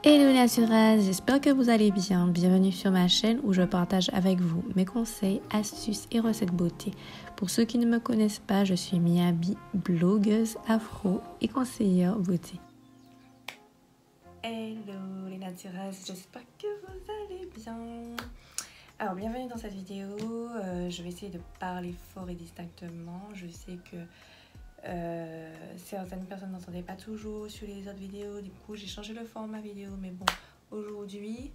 Hello naturel, j'espère que vous allez bien. Bienvenue sur ma chaîne où je partage avec vous mes conseils, astuces et recettes beauté. Pour ceux qui ne me connaissent pas, je suis Miabi, blogueuse afro et conseillère beauté. Hello les naturels, j'espère que vous allez bien. Alors bienvenue dans cette vidéo, je vais essayer de parler fort et distinctement. Je sais que certaines personnes n'entendaient pas toujours sur les autres vidéos, du coup j'ai changé le format vidéo, mais bon, aujourd'hui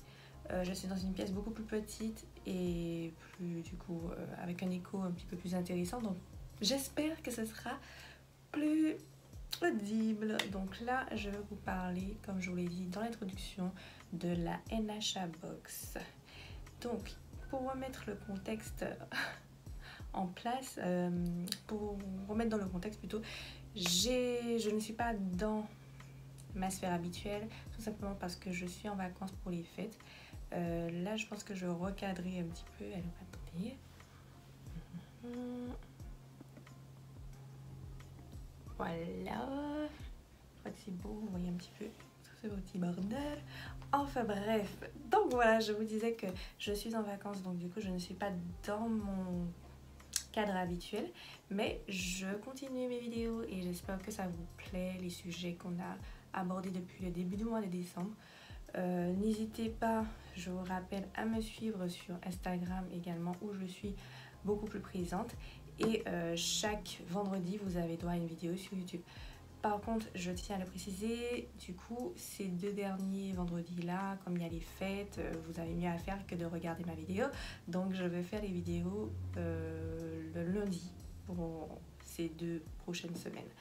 je suis dans une pièce beaucoup plus petite et plus du coup avec un écho un petit peu plus intéressant, donc j'espère que ce sera plus audible. Donc là je vais vous parler, comme je vous l'ai dit dans l'introduction, de la NHA Box. Donc pour remettre le contexte en place, pour remettre dans le contexte plutôt, je ne suis pas dans ma sphère habituelle, tout simplement parce que je suis en vacances pour les fêtes. Là je pense que je recadrerai un petit peu. Alors attendez, voilà, je crois que c'est beau, vous voyez un petit peu tout ce petit bordel. Enfin bref, donc voilà, je vous disais que je suis en vacances, donc du coup je ne suis pas dans mon cadre habituel, mais je continue mes vidéos et j'espère que ça vous plaît, les sujets qu'on a abordés depuis le début du mois de décembre. N'hésitez pas, je vous rappelle, à me suivre sur Instagram également, où je suis beaucoup plus présente, et chaque vendredi vous avez droit à une vidéo sur YouTube. Par contre, je tiens à le préciser, du coup, ces deux derniers vendredis-là, comme il y a les fêtes, vous avez mieux à faire que de regarder ma vidéo. Donc, je vais faire les vidéos le lundi pour ces 2 prochaines semaines.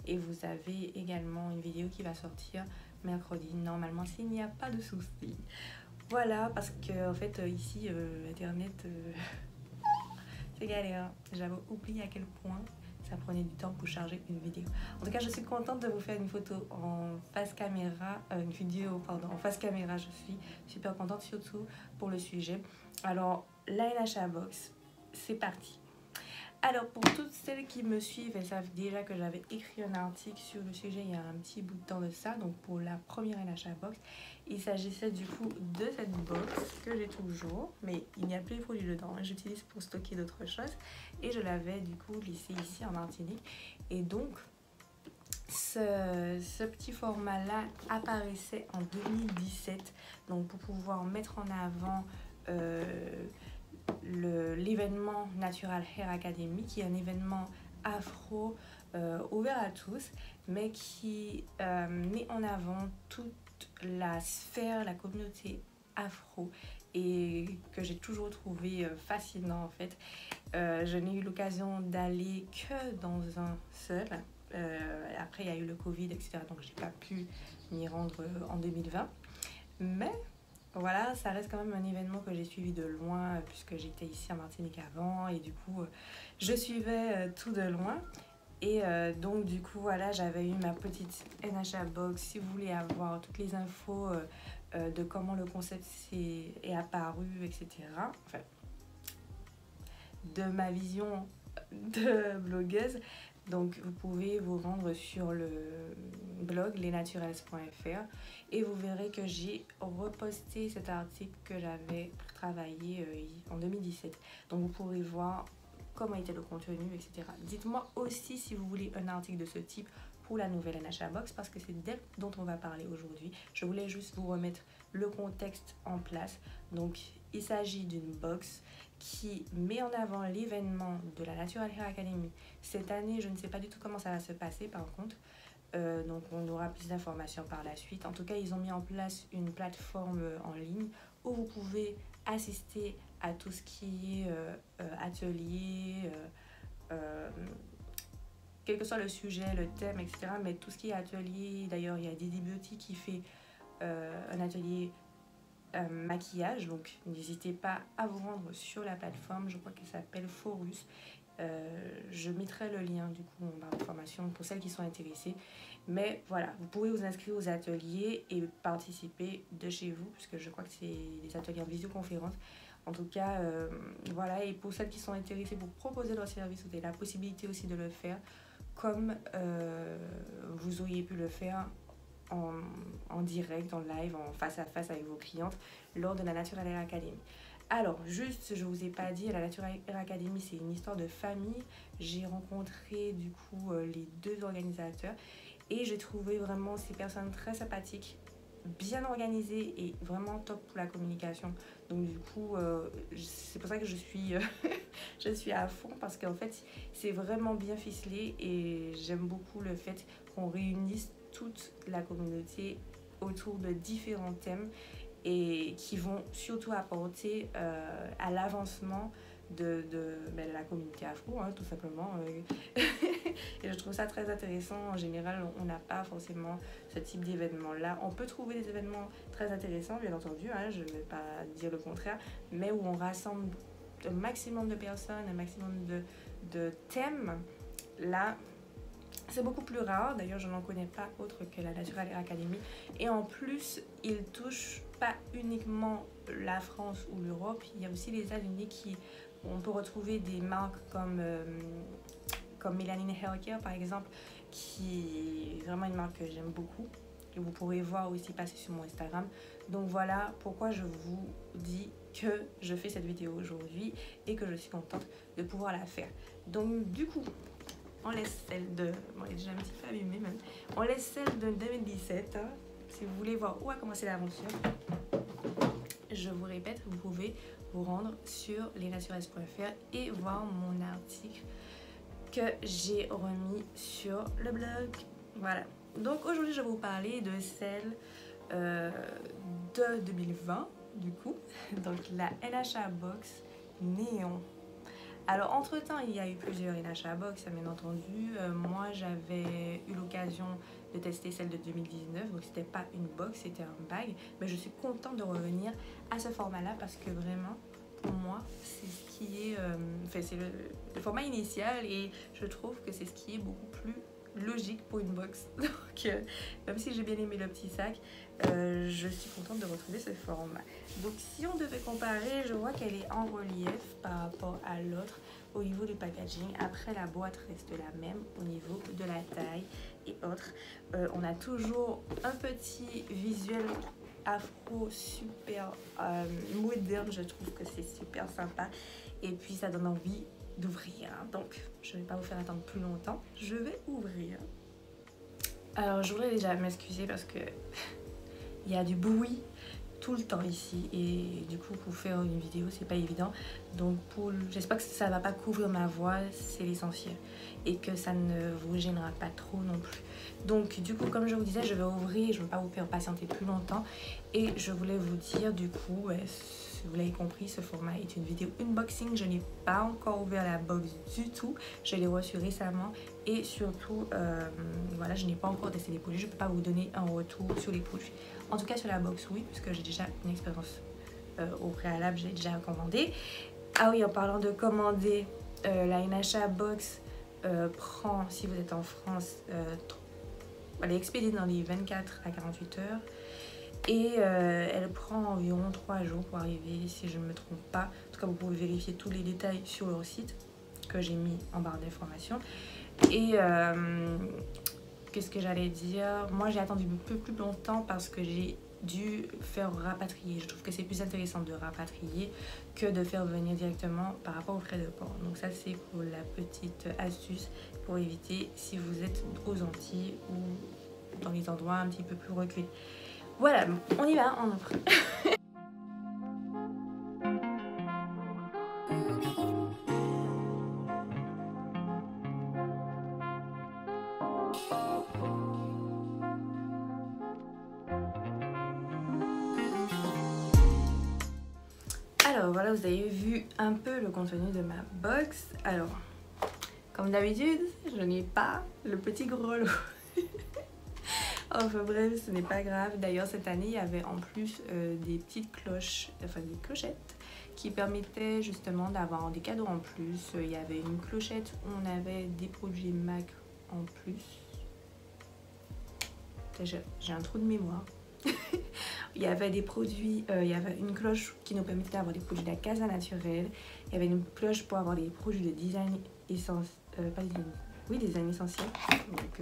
Et vous avez également une vidéo qui va sortir mercredi, normalement, s'il n'y a pas de soucis. Voilà, parce que en fait, ici, Internet, c'est galère. J'avais oublié à quel point ça prenait du temps pour charger une vidéo. En tout cas, je suis contente de vous faire une photo en face caméra, une vidéo, pardon, en face caméra. Je suis super contente, surtout pour le sujet. Alors, la NHA Box, c'est parti. Alors, pour toutes celles qui me suivent, elles savent déjà que j'avais écrit un article sur le sujet il y a un petit bout de temps de ça. Donc, pour la première NHA Box, il s'agissait du coup de cette box que j'ai toujours, mais il n'y a plus de produits dedans. J'utilise pour stocker d'autres choses et je l'avais du coup laissé ici en Martinique. Et donc, ce petit format-là apparaissait en 2017. Donc, pour pouvoir mettre en avant l'événement Natural Hair Academy, qui est un événement afro ouvert à tous, mais qui met en avant toute la sphère, la communauté afro, et que j'ai toujours trouvé fascinant en fait. Je n'ai eu l'occasion d'aller que dans un seul. Après il y a eu le Covid, etc. Donc j'ai pas pu m'y rendre en 2020. Mais voilà, ça reste quand même un événement que j'ai suivi de loin, puisque j'étais ici en Martinique avant, et du coup je suivais tout de loin. Et donc du coup voilà, j'avais eu ma petite NHA Box. Si vous voulez avoir toutes les infos de comment le concept est apparu, etc. Enfin, de ma vision de blogueuse. Donc vous pouvez vous rendre sur le blog lesnaturels.fr et vous verrez que j'ai reposté cet article que j'avais travaillé en 2017. Donc vous pourrez voir comment était le contenu, etc. Dites-moi aussi si vous voulez un article de ce type pour la nouvelle NHA Box, parce que c'est d'elle dont on va parler aujourd'hui. Je voulais juste vous remettre le contexte en place. Donc il s'agit d'une box qui met en avant l'événement de la Natural Hair Academy. Cette année, je ne sais pas du tout comment ça va se passer par contre. Donc on aura plus d'informations par la suite. En tout cas, ils ont mis en place une plateforme en ligne où vous pouvez assister à tout ce qui est atelier, quel que soit le sujet, le thème, etc. Mais tout ce qui est atelier, d'ailleurs il y a Didi Beauty qui fait un atelier maquillage, donc n'hésitez pas à vous rendre sur la plateforme, je crois qu'elle s'appelle Forus. Je mettrai le lien du coup en barre d'information pour celles qui sont intéressées. Mais voilà, vous pouvez vous inscrire aux ateliers et participer de chez vous, puisque je crois que c'est des ateliers en visioconférence. En tout cas, voilà, et pour celles qui sont intéressées pour proposer leur service, vous avez la possibilité aussi de le faire comme vous auriez pu le faire en direct, en live, en face à face avec vos clientes lors de la Natural Hair Academy. Alors, juste, je vous ai pas dit, la Natural Hair Academy, c'est une histoire de famille. J'ai rencontré du coup les deux organisateurs et j'ai trouvé vraiment ces personnes très sympathiques, bien organisées et vraiment top pour la communication. Donc du coup, c'est pour ça que je suis, je suis à fond parce qu'en fait, c'est vraiment bien ficelé et j'aime beaucoup le fait qu'on réunisse toute la communauté autour de différents thèmes et qui vont surtout apporter à l'avancement de la communauté afro, hein, tout simplement. Et je trouve ça très intéressant. En général, on n'a pas forcément ce type d'événement-là. On peut trouver des événements très intéressants, bien entendu, hein, je ne vais pas dire le contraire, mais où on rassemble un maximum de personnes, un maximum de thèmes. Là, c'est beaucoup plus rare, d'ailleurs je n'en connais pas autre que la Natural Hair Academy. Et en plus, il touche pas uniquement la France ou l'Europe, il y a aussi les États-Unis on peut retrouver des marques comme Melanin Hair Care par exemple, qui est vraiment une marque que j'aime beaucoup. Et vous pourrez voir aussi passer sur mon Instagram. Donc voilà pourquoi je vous dis que je fais cette vidéo aujourd'hui et que je suis contente de pouvoir la faire. Donc du coup, on laisse celle de... Bon, elle est déjà un petit peu abîmée même. On laisse celle de 2017. Hein. Si vous voulez voir où a commencé l'aventure, je vous répète, vous pouvez vous rendre sur lesnaturels.fr et voir mon article que j'ai remis sur le blog. Voilà. Donc aujourd'hui, je vais vous parler de celle de 2020, du coup. Donc la NHA Box Néon. Alors, entre-temps, il y a eu plusieurs NHA Box, bien entendu. Moi, j'avais eu l'occasion de tester celle de 2019. Donc, c'était pas une box, c'était un bag. Mais je suis contente de revenir à ce format-là parce que vraiment, pour moi, c'est ce qui est... c'est le format initial et je trouve que c'est ce qui est beaucoup plus logique pour une box. Donc, même si j'ai bien aimé le petit sac, je suis contente de retrouver ce format. Donc si on devait comparer, je vois qu'elle est en relief par rapport à l'autre au niveau du packaging. Après, la boîte reste la même au niveau de la taille et autres. On a toujours un petit visuel afro super moderne. Je trouve que c'est super sympa et puis ça donne envie d'ouvrir. Donc je ne vais pas vous faire attendre plus longtemps, je vais ouvrir. Alors je voudrais déjà m'excuser parce que il y a du bruit tout le temps ici et du coup pour faire une vidéo c'est pas évident, donc j'espère que ça va pas couvrir ma voix, c'est l'essentiel, et que ça ne vous gênera pas trop non plus. Donc du coup, comme je vous disais, je vais ouvrir, je ne vais pas vous faire patienter plus longtemps et je voulais vous dire du coup, vous l'avez compris, ce format est une vidéo unboxing. Je n'ai pas encore ouvert la box du tout, je l'ai reçue récemment et surtout voilà, je n'ai pas encore testé les produits, je ne peux pas vous donner un retour sur les produits. En tout cas sur la box oui, puisque j'ai déjà une expérience au préalable, j'ai déjà commandé. Ah oui, en parlant de commander, la NHA box prend, si vous êtes en France, elle est expédiée dans les 24 à 48 heures. Et elle prend environ 3 jours pour arriver, si je ne me trompe pas. En tout cas, vous pouvez vérifier tous les détails sur leur site que j'ai mis en barre d'informations. Et qu'est-ce que j'allais dire? Moi, j'ai attendu un peu plus longtemps parce que j'ai dû faire rapatrier. Je trouve que c'est plus intéressant de rapatrier que de faire venir directement par rapport aux frais de port. Donc ça, c'est pour la petite astuce pour éviter si vous êtes aux Antilles ou dans les endroits un petit peu plus reculés. Voilà, on y va, on ouvre. Alors voilà, vous avez vu un peu le contenu de ma box. Alors, comme d'habitude, je n'ai pas le petit gros lot. Enfin bref, ce n'est pas grave. D'ailleurs, cette année, il y avait en plus des petites cloches, enfin des clochettes qui permettaient justement d'avoir des cadeaux en plus. Il y avait une clochette où on avait des produits MAC en plus. J'ai un trou de mémoire. Il y avait des produits, il y avait une cloche qui nous permettait d'avoir des produits de la Casa Naturelle. Il y avait une cloche pour avoir des produits de design essentiel, design essentiel. Donc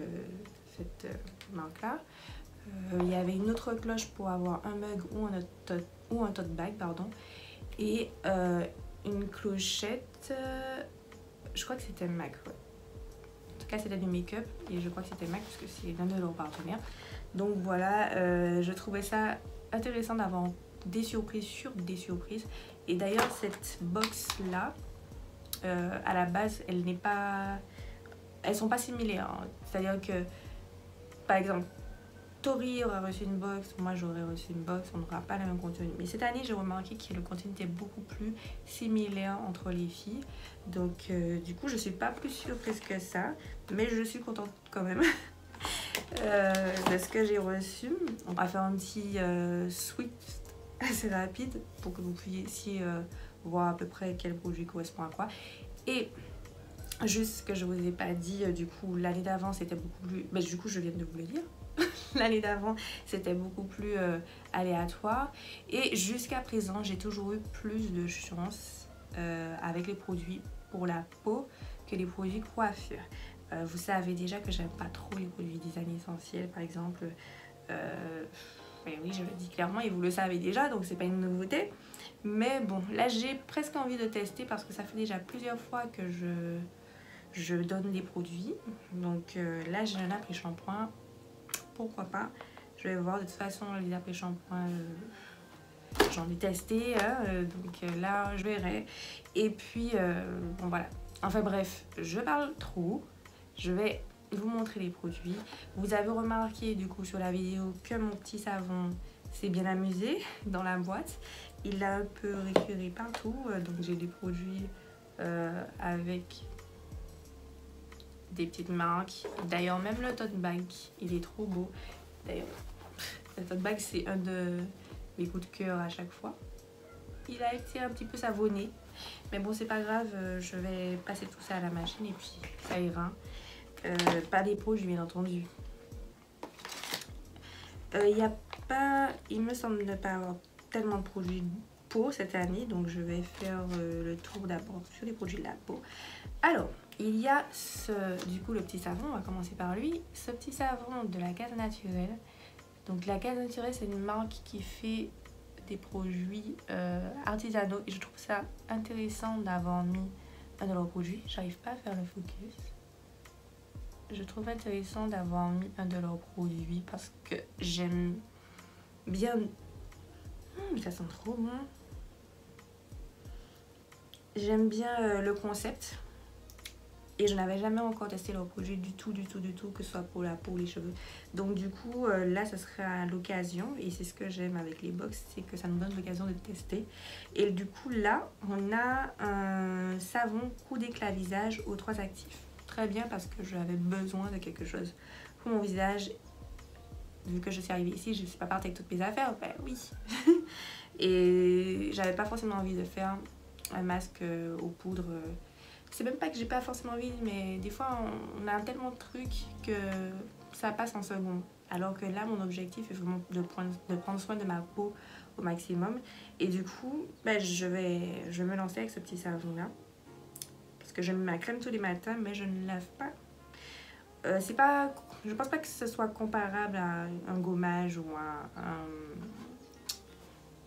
cette marque là. Il y avait une autre cloche pour avoir un mug ou un tote bag, pardon. Et une clochette, je crois que c'était MAC. Ouais. En tout cas, c'était du make-up et je crois que c'était MAC parce que c'est l'un de leurs partenaires. Donc voilà, je trouvais ça intéressant d'avoir des surprises sur des surprises. Et d'ailleurs, cette box-là, à la base, elles sont pas similaires. Hein. C'est-à-dire que, par exemple, Tori aura reçu une box, moi j'aurais reçu une box, on n'aura pas le même contenu. Mais cette année, j'ai remarqué que le contenu était beaucoup plus similaire entre les filles. Donc du coup, je suis pas plus surprise que ça, mais je suis contente quand même de ce que j'ai reçu. On va faire un petit switch assez rapide pour que vous puissiez voir à peu près quel produit correspond à quoi. Et juste ce que je vous ai pas dit, du coup, l'année d'avant, c'était beaucoup plus... Mais du coup, je viens de vous le dire. L'année d'avant, c'était beaucoup plus aléatoire. Et jusqu'à présent, j'ai toujours eu plus de chance avec les produits pour la peau que les produits coiffure. Vous savez déjà que j'aime pas trop les produits design essentiels, par exemple. Oui, je le dis clairement et vous le savez déjà, donc c'est pas une nouveauté. Mais bon, là, j'ai presque envie de tester parce que ça fait déjà plusieurs fois que je donne des produits. Donc là, j'ai un après-shampoing. Pourquoi pas, je vais voir. De toute façon les après-shampoings j'en ai testé donc là je verrai. Et puis bon voilà, enfin bref, je parle trop, je vais vous montrer les produits. Vous avez remarqué du coup sur la vidéo que mon petit savon s'est bien amusé dans la boîte, il a un peu récuré partout, donc j'ai des produits avec des petites marques. D'ailleurs, même le tote bag, il est trop beau. D'ailleurs, le tote bag, c'est un de mes coups de cœur à chaque fois. Il a été un petit peu savonné. Mais bon, c'est pas grave. Je vais passer tout ça à la machine et puis ça ira. Pas des produits, bien entendu. Il me semble ne pas avoir tellement de produits peau cette année. Donc, je vais faire le tour d'abord sur les produits de la peau. Alors, il y a du coup le petit savon, on va commencer par lui. Ce petit savon de la Case Naturelle. Donc la Case Naturelle, c'est une marque qui fait des produits artisanaux. Et je trouve ça intéressant d'avoir mis un de leurs produits. J'arrive pas à faire le focus. Je trouve intéressant d'avoir mis un de leurs produits parce que j'aime bien... ça sent trop bon. J'aime bien le concept. Et je n'avais jamais encore testé leurs produits du tout, que ce soit pour la peau ou les cheveux. Donc du coup, là, ça sera l'occasion. Et c'est ce que j'aime avec les box, c'est que ça nous donne l'occasion de tester. Et du coup, là, on a un savon coup d'éclat visage aux 3 actifs. Très bien parce que j'avais besoin de quelque chose pour mon visage. Vu que je suis arrivée ici, je ne suis pas partie avec toutes mes affaires. Ben oui. Et j'avais pas forcément envie de faire un masque aux poudres. C'est même pas que j'ai pas forcément envie, mais des fois on a tellement de trucs que ça passe en second. Alors que là, mon objectif est vraiment de prendre soin de ma peau au maximum. Et du coup, ben, je vais me lancer avec ce petit savon là. Parce que je mets ma crème tous les matins, mais je ne lave pas. Je pense pas que ce soit comparable à un gommage ou à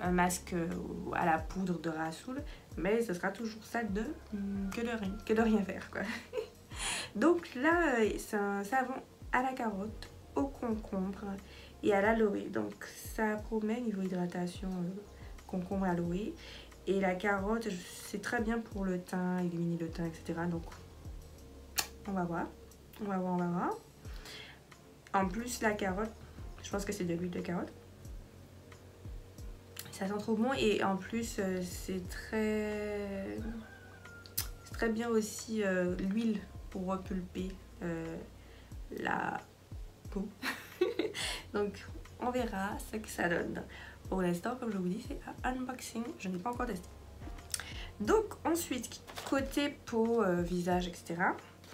un masque à la poudre de Rasoul, mais ce sera toujours ça que de rien faire quoi. Donc là c'est un savon à la carotte, au concombre et à l'aloe, donc ça promet niveau hydratation concombre aloe. Et la carotte, c'est très bien pour le teint, éliminer le teint, etc. Donc on va voir. En plus la carotte, je pense que c'est de l'huile de carotte. Ça sent trop bon et en plus c'est très bien aussi l'huile pour repulper la peau. Donc on verra ce que ça donne. Pour l'instant, comme je vous dis, c'est un unboxing, je n'ai pas encore testé. Donc ensuite, côté peau, visage, etc.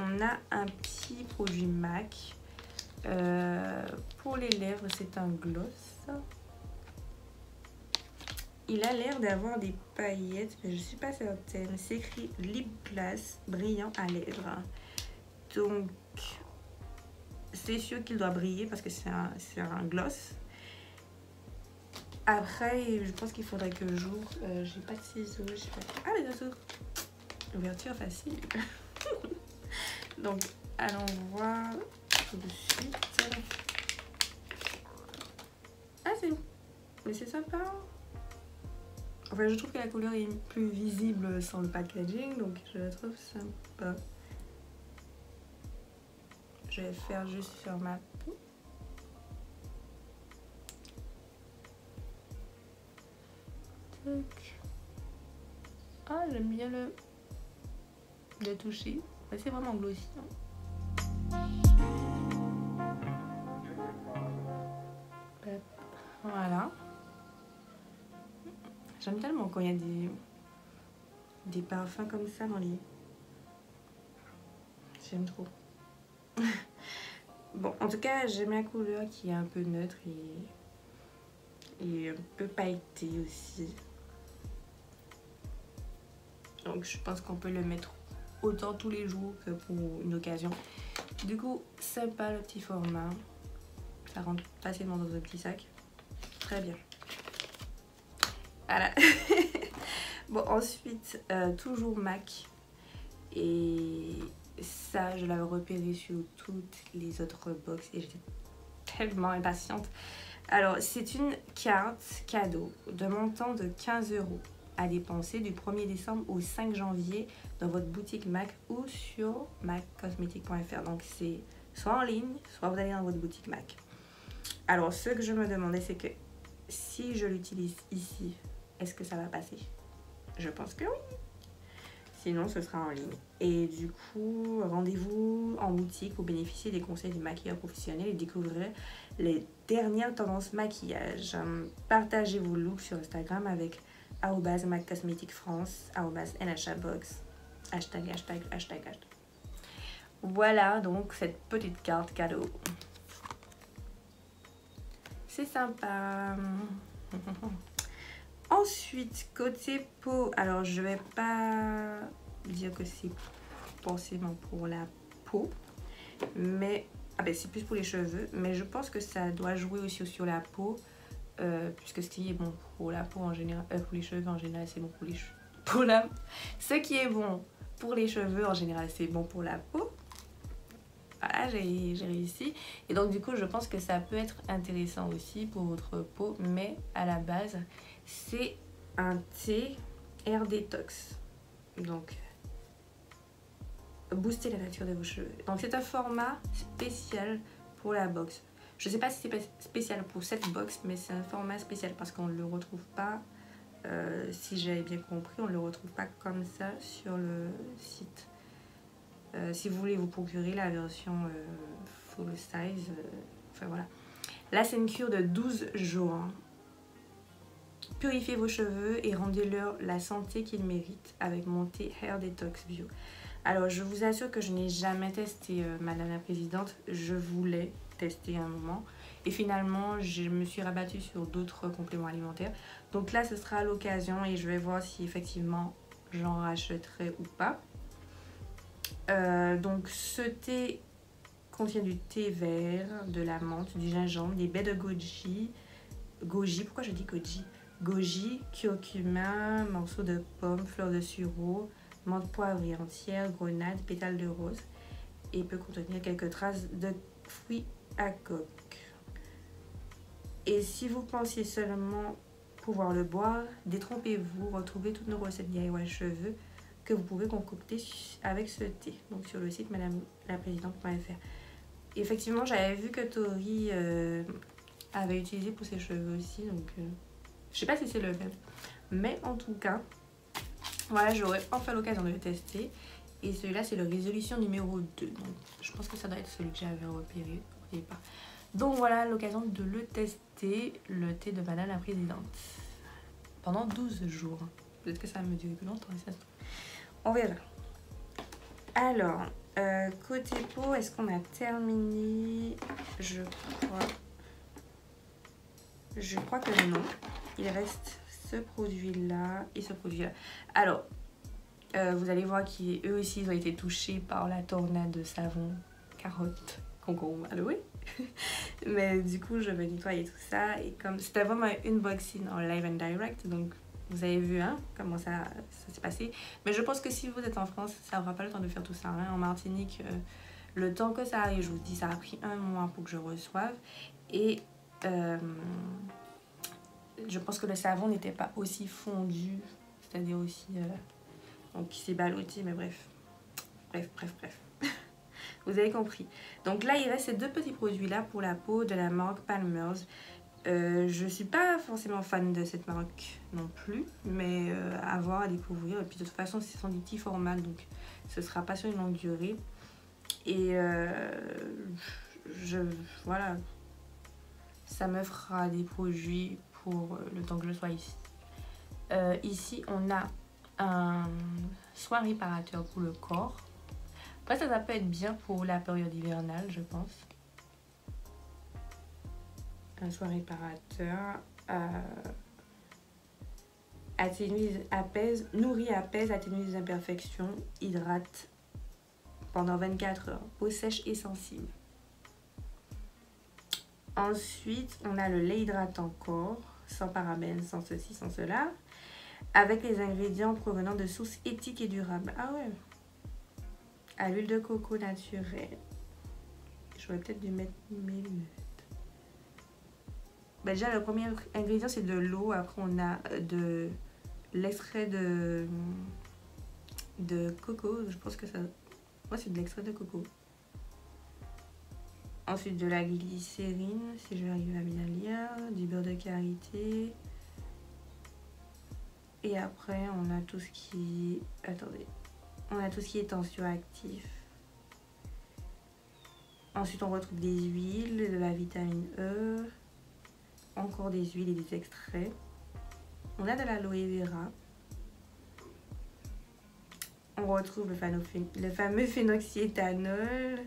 On a un petit produit MAC. Pour les lèvres, c'est un gloss. Il a l'air d'avoir des paillettes, mais je ne suis pas certaine. C'est écrit Lip Glass brillant à lèvres. Donc, c'est sûr qu'il doit briller parce que c'est un gloss. Après, je pense qu'il faudrait que j'ouvre. J'ai pas de ciseaux. Ah, les ciseaux. Ouverture facile. Donc, allons voir tout de suite. Ah, c'est bon. Mais c'est sympa. Enfin, je trouve que la couleur est plus visible sans le packaging, donc je la trouve sympa. Je vais faire juste sur ma peau. Tac. Ah, j'aime bien le toucher. C'est vraiment glossy. Voilà. J'aime tellement quand il y a des parfums comme ça dans les... J'aime trop. Bon, en tout cas, j'aime la couleur qui est un peu neutre et un peu pailletée aussi. Donc, je pense qu'on peut le mettre autant tous les jours que pour une occasion. Du coup, sympa le petit format. Ça rentre facilement dans un petit sac. Très bien. Voilà. Bon, ensuite, toujours MAC. Et ça, je l'avais repéré sur toutes les autres box et j'étais tellement impatiente. Alors, c'est une carte cadeau de montant de 15 € à dépenser du 1er décembre au 5 janvier dans votre boutique MAC ou sur maccosmetic.fr. Donc, c'est soit en ligne, soit vous allez dans votre boutique MAC. Alors, ce que je me demandais, c'est que si je l'utilise ici, est-ce que ça va passer? Je pense que oui. Sinon, ce sera en ligne. Et du coup, rendez-vous en boutique pour bénéficier des conseils du maquilleur professionnel et découvrir les dernières tendances maquillage. Partagez vos looks sur Instagram avec @maccosmeticfrance, @nhbox, hashtag. Voilà donc cette petite carte cadeau. C'est sympa. Ensuite, côté peau, alors je vais pas dire que c'est forcément pour la peau, mais c'est plus pour les cheveux, mais je pense que ça doit jouer aussi sur la peau, puisque ce qui est bon pour la peau en général, pour les cheveux en général, c'est bon pour les cheveux. Ce qui est bon pour les cheveux en général, c'est bon pour la peau. Voilà, j'ai réussi. Et donc du coup, je pense que ça peut être intéressant aussi pour votre peau, mais à la base, c'est un thé Air Detox. Donc, booster la nature de vos cheveux. Donc c'est un format spécial pour la box. Je ne sais pas si c'est spécial pour cette box, mais c'est un format spécial parce qu'on ne le retrouve pas, si j'avais bien compris, on ne le retrouve pas comme ça sur le site. Si vous voulez vous procurer la version full size, enfin voilà. Là, c'est une cure de 12 jours. Hein. Purifiez vos cheveux et rendez-leur la santé qu'ils méritent avec mon thé Hair Detox Bio. Alors, je vous assure que je n'ai jamais testé Madame la Présidente. Je voulais tester un moment. Et finalement, je me suis rabattue sur d'autres compléments alimentaires. Donc là, ce sera l'occasion et je vais voir si effectivement j'en rachèterai ou pas. Donc ce thé contient du thé vert, de la menthe, du gingembre, des baies de goji, pourquoi je dis goji? Goji, curcuma, morceaux de pomme, fleurs de sureau, menthe poivrée entière, grenade, pétales de rose et peut contenir quelques traces de fruits à coque. Et si vous pensiez seulement pouvoir le boire, détrompez-vous, retrouvez toutes nos recettes DIY cheveux que vous pouvez concocter avec ce thé, donc sur le site madame-la-présidente.fr. Effectivement, j'avais vu que Tori avait utilisé pour ses cheveux aussi, donc je sais pas si c'est le même, mais en tout cas, voilà, j'aurais enfin l'occasion de le tester. Et celui-là, c'est le résolution numéro 2, donc je pense que ça doit être celui que j'avais repéré au départ. Donc voilà l'occasion de le tester, le thé de Madame la Présidente, pendant 12 jours. Peut-être que ça va me durer plus longtemps, ça se trouve. On verra. Alors, côté peau, est-ce qu'on a terminé? Je crois que non. Il reste ce produit-là et ce produit-là. Alors, vous allez voir qu'eux aussi, ils ont été touchés par la tornade de savon carotte concombre aloe. Mais du coup, je vais nettoyer tout ça. Et comme c'était vraiment un unboxing en live and direct, donc vous avez vu hein, comment ça s'est passé. Mais je pense que si vous êtes en France, ça n'aura pas le temps de faire tout ça. Hein. En Martinique, le temps que ça arrive, je vous dis, ça a pris 1 mois pour que je reçoive. Et je pense que le savon n'était pas aussi fondu, c'est-à-dire aussi... donc il s'est ballotté, mais bref. Bref. Vous avez compris. Donc là, il reste ces 2 petits produits-là pour la peau de la marque Palmer's. Je suis pas forcément fan de cette marque non plus, mais à voir, à découvrir. Et puis de toute façon, ce sont des petits formats, donc ce sera pas sur une longue durée. Et voilà, ça me fera des produits pour le temps que je sois ici. Ici, on a un soin réparateur pour le corps. Après, ça peut être bien pour la période hivernale, je pense. Un soin réparateur. Nourrit, apaise, atténue les imperfections, hydrate pendant 24 heures. Peau sèche et sensible. Ensuite, on a le lait hydratant corps, sans parabènes, sans ceci, sans cela, avec les ingrédients provenant de sources éthiques et durables. Ah ouais. À l'huile de coco naturelle. J'aurais peut-être dû mettre mes lunettes. Ben déjà, le premier ingrédient, c'est de l'eau. Après, on a de l'extrait de coco. Je pense que ça... Moi, c'est de l'extrait de coco. Ensuite, de la glycérine, si je vais arriver à bien lire. Du beurre de karité. Et après, on a tout ce qui... Attendez. On a tout ce qui est tensioactif. Ensuite, on retrouve des huiles, de la vitamine E, encore des huiles et des extraits. On a de l'aloe vera. On retrouve le fameux phénoxyéthanol.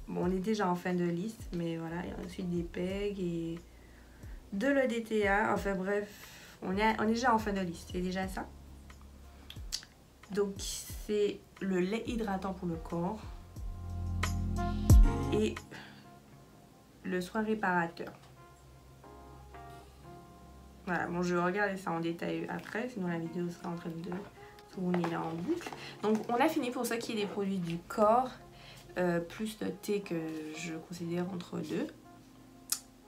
Bon, on est déjà en fin de liste, mais voilà. Et ensuite, des PEG et de l'EDTA. Enfin bref, on est déjà en fin de liste. C'est déjà ça. Donc, c'est le lait hydratant pour le corps et le soin réparateur. Voilà, bon, je vais regarder ça en détail après, sinon la vidéo sera en train de tourner là en boucle. Donc, on a fini pour ce qui est des produits du corps, plus de thé que je considère entre deux.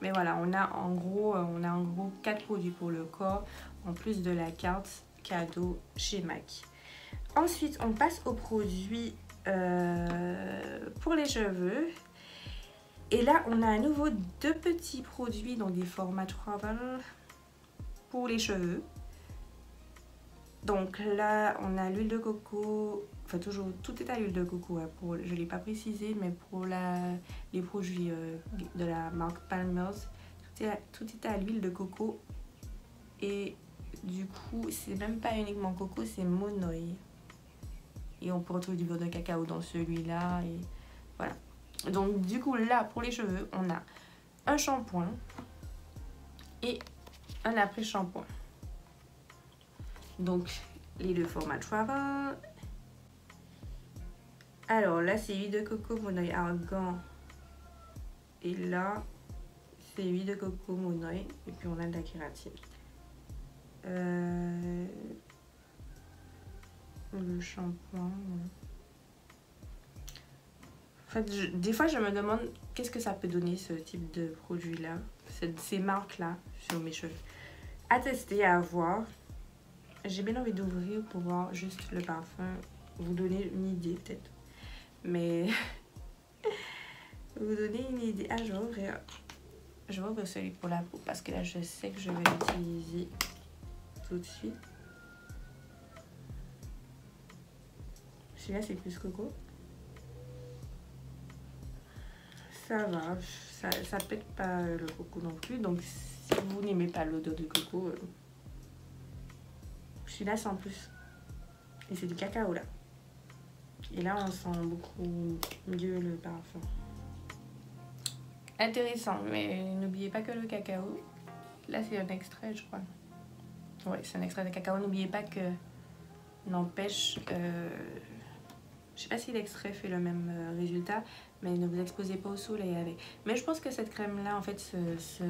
Mais voilà, on a en gros 4 produits pour le corps, en plus de la carte cadeau chez MAC. Ensuite, on passe aux produits pour les cheveux. Et là, on a à nouveau 2 petits produits dans des formats travel pour les cheveux. Donc là, on a l'huile de coco. Enfin, toujours, tout est à l'huile de coco. Hein, je ne l'ai pas précisé, mais pour les produits de la marque Palmer's, tout est à l'huile de coco. Et du coup, c'est même pas uniquement coco, c'est monoï. Et on peut retrouver du beurre de cacao dans celui-là. Et voilà. Donc du coup, là, pour les cheveux, on a un shampoing et un après-shampoing. Donc, les 2 formats travel. Alors là, c'est huile de coco, monoï, argan. Et là, c'est huile de coco, monoï. Et puis, on a de la kératine. Le shampoing. En fait, des fois, je me demande qu'est-ce que ça peut donner, ce type de produit-là, ces marques-là, sur mes cheveux. À tester, à voir. J'ai bien envie d'ouvrir pour voir juste le parfum, vous donner une idée peut-être. Mais vous donner une idée. Ah, je vais ouvrir celui pour la peau parce que là, je sais que je vais l'utiliser tout de suite. Celui-là, c'est plus coco. Ça va, ça pète pas le coco non plus. Donc, si vous n'aimez pas l'odeur de coco, celui-là, c'est en plus. Et c'est du cacao, là. Et là, on sent beaucoup mieux le parfum. Intéressant, mais n'oubliez pas que le cacao, là, c'est un extrait, je crois. Oui, c'est un extrait de cacao. N'oubliez pas que n'empêche Je sais pas si l'extrait fait le même résultat, mais ne vous exposez pas au soleil avec. Mais je pense que cette crème là, en fait, ce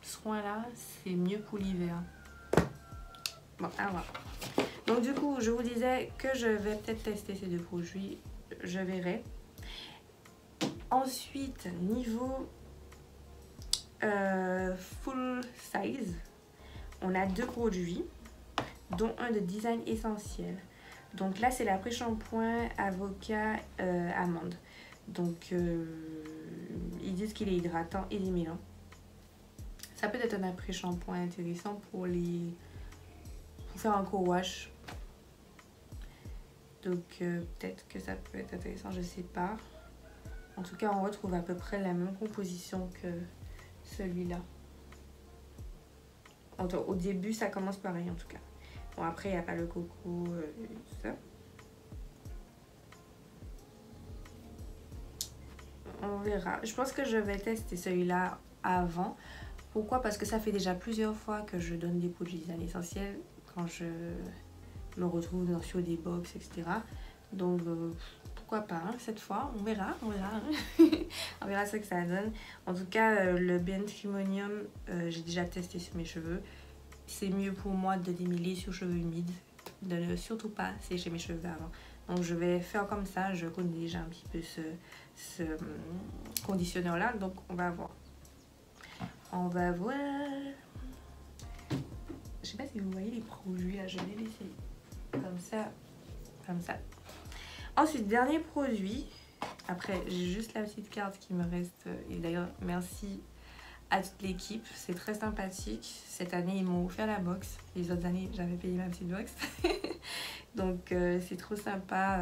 soin là, c'est mieux pour l'hiver. Bon, à voir. Donc du coup, je vous disais que je vais peut-être tester ces deux produits, je verrai. Ensuite, niveau full size, on a deux produits, dont un de design essentiel. Donc là, c'est l'après-shampoing avocat amande. Donc ils disent qu'il est hydratant et éliminant. Ça peut être un après-shampoing intéressant pour faire un co-wash. Donc peut-être que ça peut être intéressant, je sais pas. En tout cas, on retrouve à peu près la même composition que celui-là. Au début, ça commence pareil en tout cas. Bon, après, il n'y a pas le coco et tout ça. On verra. Je pense que je vais tester celui-là avant. Pourquoi? Parce que ça fait déjà plusieurs fois que je donne des produits design essentiels quand je me retrouve sur des box, etc. Donc, pourquoi pas, hein, cette fois, on verra. On verra ce que ça donne. En tout cas, le Bentrimonium, j'ai déjà testé sur mes cheveux. C'est mieux pour moi de démêler sur cheveux humides, de ne surtout pas sécher mes cheveux avant. Donc je vais faire comme ça, je connais déjà un petit peu ce conditionneur là, donc on va voir. On va voir. Je sais pas si vous voyez les produits là, je vais les laisser comme ça, comme ça. Ensuite, dernier produit. Après, j'ai juste la petite carte qui me reste. Et d'ailleurs, merci à toute l'équipe, c'est très sympathique. Cette année, ils m'ont offert la box. Les autres années, j'avais payé ma petite box. Donc, c'est trop sympa.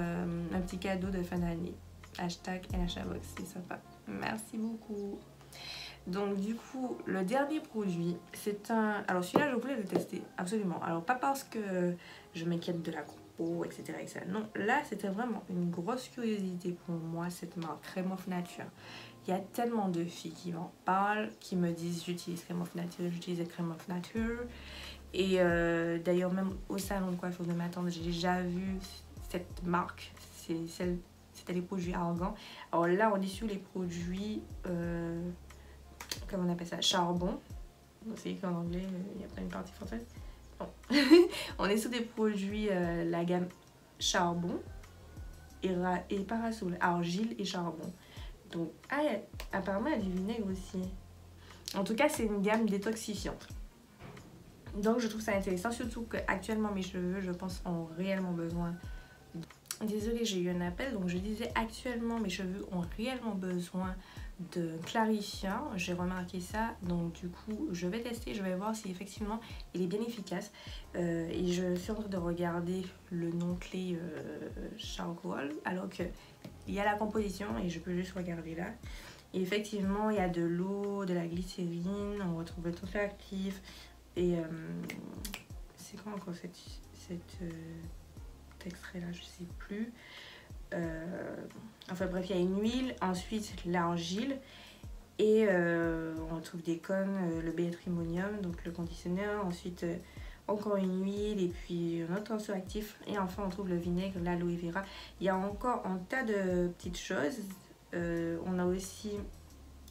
Un petit cadeau de fin d'année. Hashtag NHABox, c'est sympa. Merci beaucoup. Donc, du coup, le dernier produit, c'est un... Alors, celui-là, je voulais le tester, absolument. Alors, pas parce que je m'inquiète de la compo, etc., etc. Non, là, c'était vraiment une grosse curiosité pour moi, cette marque Crème of Nature. Il y a tellement de filles qui m'en parlent, qui me disent j'utilise Crème of Nature, j'utilise Crème of Nature. Et d'ailleurs, même au salon de coiffure de ma tante, j'ai déjà vu cette marque. C'était les produits argan. Alors là, on est sur les produits, comment on appelle ça, charbon. C'est écrit en anglais, il n'y a pas une partie française. Bon. On est sur des produits, la gamme charbon et parasol, argile et charbon. Donc, apparemment, il y a du vinaigre aussi. En tout cas, c'est une gamme détoxifiante. Donc, je trouve ça intéressant, surtout qu'actuellement, mes cheveux, je pense, ont réellement besoin. Désolée, j'ai eu un appel. Donc, je disais, actuellement, mes cheveux ont réellement besoin de clarifiant. J'ai remarqué ça. Donc, du coup, je vais tester. Je vais voir si effectivement, il est bien efficace. Et je suis en train de regarder le nom-clé charcoal. Alors que il y a la composition et je peux juste regarder là. Et effectivement, il y a de l'eau, de la glycérine, on retrouve le truc actif. Et c'est quoi encore cet extrait là, je sais plus. Enfin bref, il y a une huile, ensuite l'argile. Et on retrouve des cônes, le Bentrimonium, donc le conditionneur. Ensuite, encore une huile et puis un autre tensioactif. Et enfin, on trouve le vinaigre, l'aloe vera. Il y a encore un tas de petites choses. On a aussi...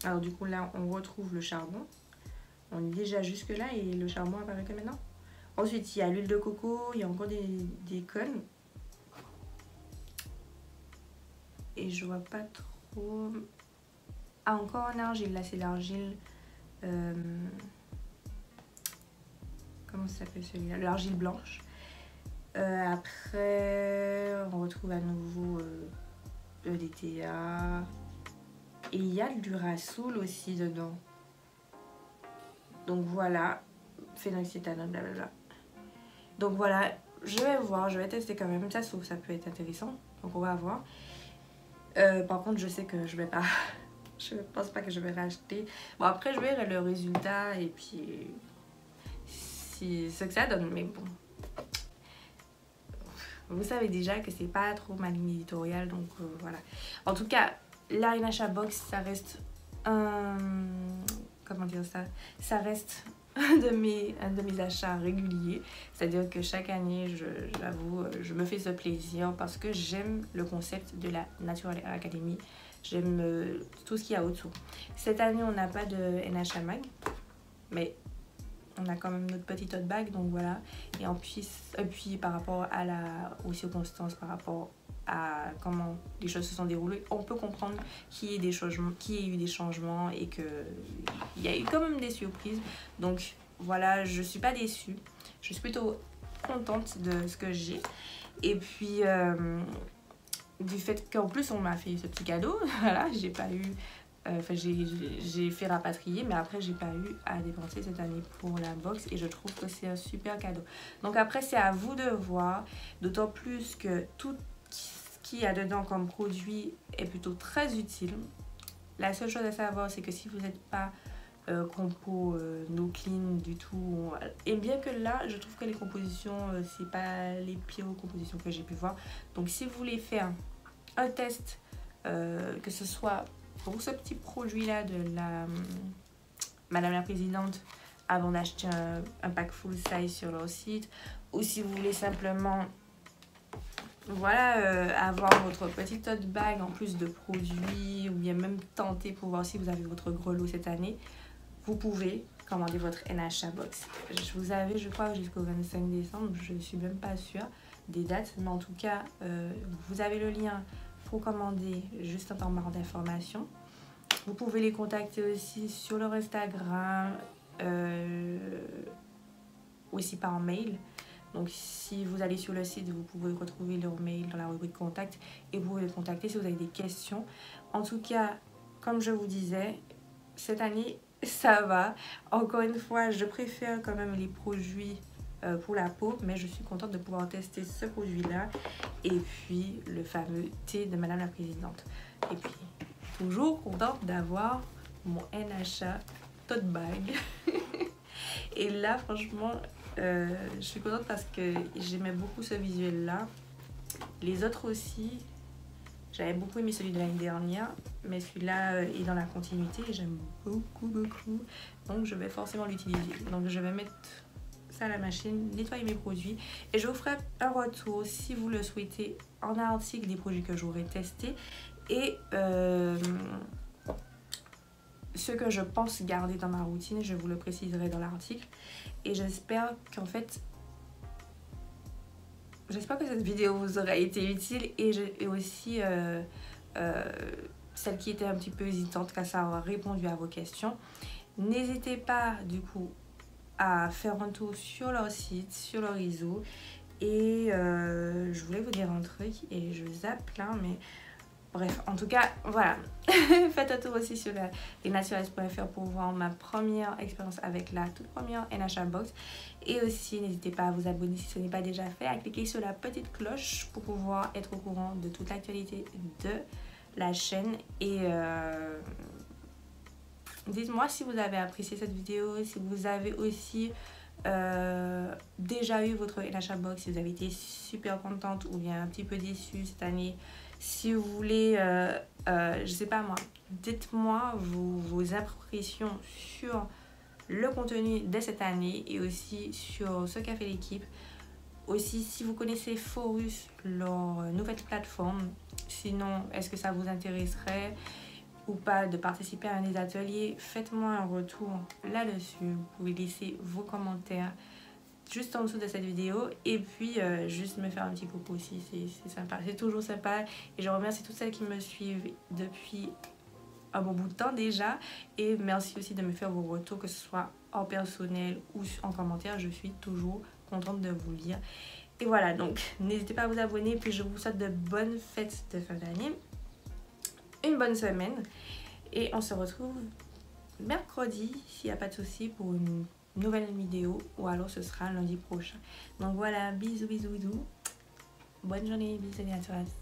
Alors du coup, là, on retrouve le charbon. On est déjà jusque là et le charbon apparaît que maintenant. Ensuite, il y a l'huile de coco. Il y a encore des cônes. Et je vois pas trop... Ah, encore en argile. Là, c'est l'argile... Comment ça s'appelle celui-là? L'argile blanche. Après, on retrouve à nouveau EDTA. Et il y a du Rasoul aussi dedans. Donc voilà. Phénoxyéthanol, blablabla. Donc voilà, je vais voir, je vais tester quand même. Ça se trouve, ça peut être intéressant. Donc on va voir. Par contre, je sais que je vais pas... Je pense pas que je vais racheter. Bon, après, je verrai le résultat et puis... ce que ça donne, mais bon, vous savez déjà que c'est pas trop ma ligne éditoriale, donc voilà. En tout cas, la NHABox, ça reste un... Comment dire ça? Ça reste un de mes achats réguliers. C'est-à-dire que chaque année, j'avoue, je me fais ce plaisir parce que j'aime le concept de la Natural Hair Academy. J'aime tout ce qu'il y a autour. Cette année, on n'a pas de NHA Mag, mais on a quand même notre petit tote bag, donc voilà. Et puis par rapport aux circonstances, par rapport à comment les choses se sont déroulées, on peut comprendre qu'il y ait eu des changements et qu'il y a eu quand même des surprises. Donc voilà, je suis pas déçue. Je suis plutôt contente de ce que j'ai. Et puis du fait qu'en plus on m'a fait ce petit cadeau, voilà, j'ai pas eu... Enfin, j'ai fait rapatrier, mais après j'ai pas eu à dépenser cette année pour la box et je trouve que c'est un super cadeau. Donc après c'est à vous de voir, d'autant plus que tout ce qu'il y a dedans comme produit est plutôt très utile. La seule chose à savoir, c'est que si vous n'êtes pas compo no clean du tout, et bien que là je trouve que les compositions c'est pas les pires compositions que j'ai pu voir. Donc si vous voulez faire un test, que ce soit pour ce petit produit là de la Madame la Présidente, avant d'acheter un pack full size sur leur site, ou si vous voulez simplement voilà, avoir votre petit tote bag en plus de produits, ou bien même tenter pour voir si vous avez votre gros lot cette année, vous pouvez commander votre NHA box. Je crois jusqu'au 25 décembre, je ne suis même pas sûre des dates, mais en tout cas vous avez le lien pour commander juste en barre d'informations. Vous pouvez les contacter aussi sur leur Instagram, aussi par mail. Donc si vous allez sur le site, vous pouvez retrouver leur mail dans la rubrique contact et vous pouvez les contacter si vous avez des questions. En tout cas, comme je vous disais, cette année ça va. Encore une fois, je préfère quand même les produits pour la peau, mais je suis contente de pouvoir tester ce produit là et puis le fameux thé de Madame la Présidente. Et puis toujours contente d'avoir mon NHA tote bag. Et là franchement je suis contente parce que j'aimais beaucoup ce visuel là. Les autres aussi, j'avais beaucoup aimé celui de l'année dernière, mais celui-là est dans la continuité et j'aime beaucoup. Donc je vais forcément l'utiliser. Donc je vais mettre ça à la machine, nettoyer mes produits et je vous ferai un retour si vous le souhaitez en article des produits que j'aurai testés et ce que je pense garder dans ma routine, je vous le préciserai dans l'article. Et j'espère que cette vidéo vous aura été utile et aussi celle qui était un petit peu hésitante, car ça aura répondu à vos questions. N'hésitez pas du coup à faire un tour sur leur site, sur leur réseau. Et je voulais vous dire un truc et je zappe là, mais bref, en tout cas, voilà. Faites un tour aussi sur lesnaturalistes.fr pour voir ma première expérience avec la toute première NHA Box. Et aussi, n'hésitez pas à vous abonner si ce n'est pas déjà fait, à cliquer sur la petite cloche pour pouvoir être au courant de toute l'actualité de la chaîne. Et dites-moi si vous avez apprécié cette vidéo, si vous avez aussi déjà eu votre NHA Box, si vous avez été super contente ou bien un petit peu déçue cette année. Si vous voulez, je sais pas moi, dites-moi vos impressions sur le contenu de cette année et aussi sur ce qu'a fait l'équipe. Aussi, si vous connaissez Forus, leur nouvelle plateforme, sinon, est-ce que ça vous intéresserait ou pas de participer à un des ateliers? Faites-moi un retour là-dessus. Vous pouvez laisser vos commentaires juste en dessous de cette vidéo et puis juste me faire un petit coucou aussi, c'est sympa, c'est toujours sympa et je remercie toutes celles qui me suivent depuis un bon bout de temps déjà et merci aussi de me faire vos retours, que ce soit en personnel ou en commentaire, je suis toujours contente de vous lire. Et voilà, donc n'hésitez pas à vous abonner, puis je vous souhaite de bonnes fêtes de fin d'année, une bonne semaine et on se retrouve mercredi s'il n'y a pas de souci pour une nouvelle vidéo ou alors ce sera lundi prochain. Donc voilà, bisous, bonne journée, bisous les naturalistes.